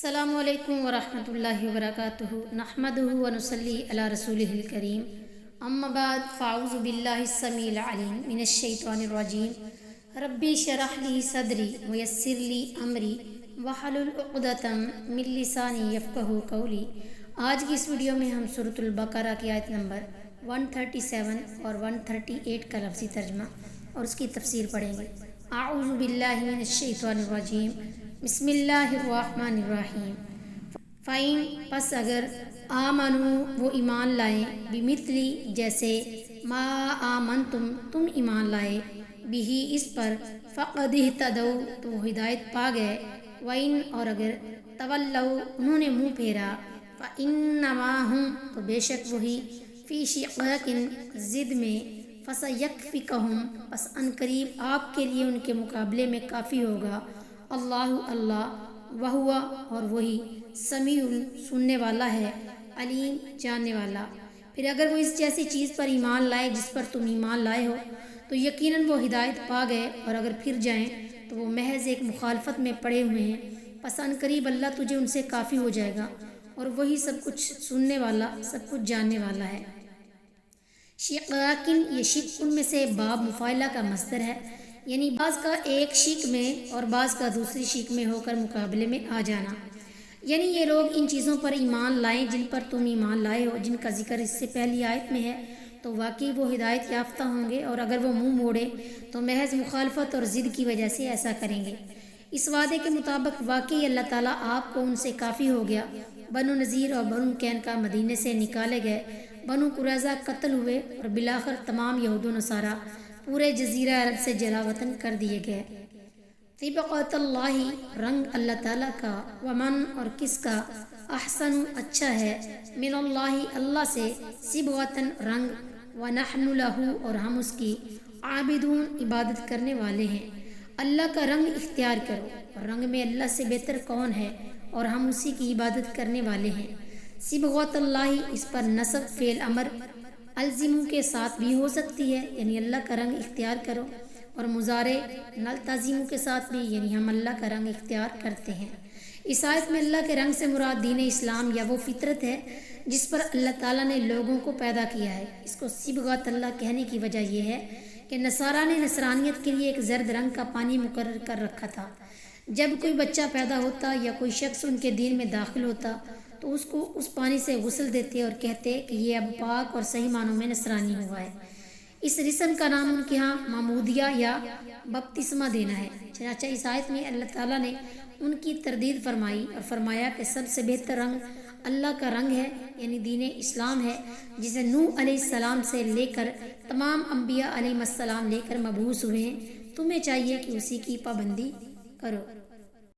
السلام علیکم ورحمۃ اللہ وبرکاتہ نحمدہ ونصلی علی رسولہ الکریم اما بعد فاعوذ باللہ السمیع العلیم من الشیطان الرجیم ربی اشرح لی صدری ویسر لی امری واحلل عقدۃ من لسانی یفقہوا قولی۔ آج کی اس ویڈیو میں ہم سورۃ البقرہ کی آیت نمبر 137 اور 138 کا لفظی ترجمہ اور اس کی تفسیر پڑھیں گے۔ اعوذ باللہ من الشیطان الرجیم، بسم اللہ الرحمن الرحیم۔ فَإِن پس اگر آمنو وہ ایمان لائیں، بمثلی جیسے ما آمنتم تم ایمان لائے، بہی اس پر، فقد اہتدوا تو وہ ہدایت پا گئے، وَإِن اور اگر تولوا انہوں نے منہ پھیرا، فَإِنَّمَا هُمْ تو بے شک وہی، فی شقاق ضد میں، فَسَيَكْفِكَهُمْ پس ان قریب آپ کے لیے ان کے مقابلے میں کافی ہوگا، اللہ وہوا اور وہی، سمیع سننے والا ہے، علیم جاننے والا۔ پھر اگر وہ اس جیسی چیز پر ایمان لائے جس پر تم ایمان لائے ہو تو یقیناً وہ ہدایت پا گئے، اور اگر پھر جائیں تو وہ محض ایک مخالفت میں پڑے ہوئے ہیں، پس ان قریب اللہ تجھے ان سے کافی ہو جائے گا، اور وہی سب کچھ سننے والا سب کچھ جاننے والا ہے۔ شقاقن یہ شق ان میں سے باب مفاعلہ کا مصدر ہے، یعنی بعض کا ایک شق میں اور بعض کا دوسری شق میں ہو کر مقابلے میں آ جانا، یعنی یہ لوگ ان چیزوں پر ایمان لائیں جن پر تم ایمان لائے ہو، جن کا ذکر اس سے پہلی آیت میں ہے، تو واقعی وہ ہدایت یافتہ ہوں گے، اور اگر وہ منہ موڑے تو محض مخالفت اور ضد کی وجہ سے ایسا کریں گے۔ اس وعدے کے مطابق واقعی اللہ تعالیٰ آپ کو ان سے کافی ہو گیا۔ بنو نذیر اور بنو قینقاع مدینے سے نکالے گئے، بنو قریظہ قتل ہوئے، اور بالآخر تمام یہود و نصارہ پورے جزیرہ عرب سے جلا وطن کر دیے گئے۔ طبقۃ اللہ رنگ اللہ تعالیٰ کا، ومن اور کس کا، احسن اچھا ہے، من اللہ اللہ سے، صبغۃ رنگ، ونحن لہ اور ہم اس کی، عابدون عبادت کرنے والے ہیں۔ اللہ کا رنگ اختیار کرو، اور رنگ میں اللہ سے بہتر کون ہے، اور ہم اسی کی عبادت کرنے والے ہیں۔ صبغۃ اللہ اس پر نصب فعل امر الزموں کے ساتھ بھی ہو سکتی ہے، یعنی اللہ کا رنگ اختیار کرو، اور مضارع نلتزموں کے ساتھ بھی، یعنی ہم اللہ کا رنگ اختیار کرتے ہیں۔ اس آیت میں اللہ کے رنگ سے مراد دین اسلام یا وہ فطرت ہے جس پر اللہ تعالیٰ نے لوگوں کو پیدا کیا ہے۔ اس کو صبغۃ اللہ کہنے کی وجہ یہ ہے کہ نصارہ نے نصرانیت کے لیے ایک زرد رنگ کا پانی مقرر کر رکھا تھا۔ جب کوئی بچہ پیدا ہوتا یا کوئی شخص ان کے دین میں داخل ہوتا تو اس کو اس پانی سے غسل دیتے اور کہتے کہ یہ اب پاک اور صحیح معنوں میں نصرانی ہوا ہے۔ اس رسم کا نام ان کے ہاں معمودیہ یا بپتسمہ دینا ہے۔ چنانچہ اس آیت میں اللہ تعالیٰ نے ان کی تردید فرمائی اور فرمایا کہ سب سے بہتر رنگ اللہ کا رنگ ہے، یعنی دین اسلام ہے، جسے نوح علیہ السلام سے لے کر تمام انبیاء علیہ السلام لے کر مبعوث ہوئے ہیں۔ تمہیں چاہیے کہ اسی کی پابندی کرو۔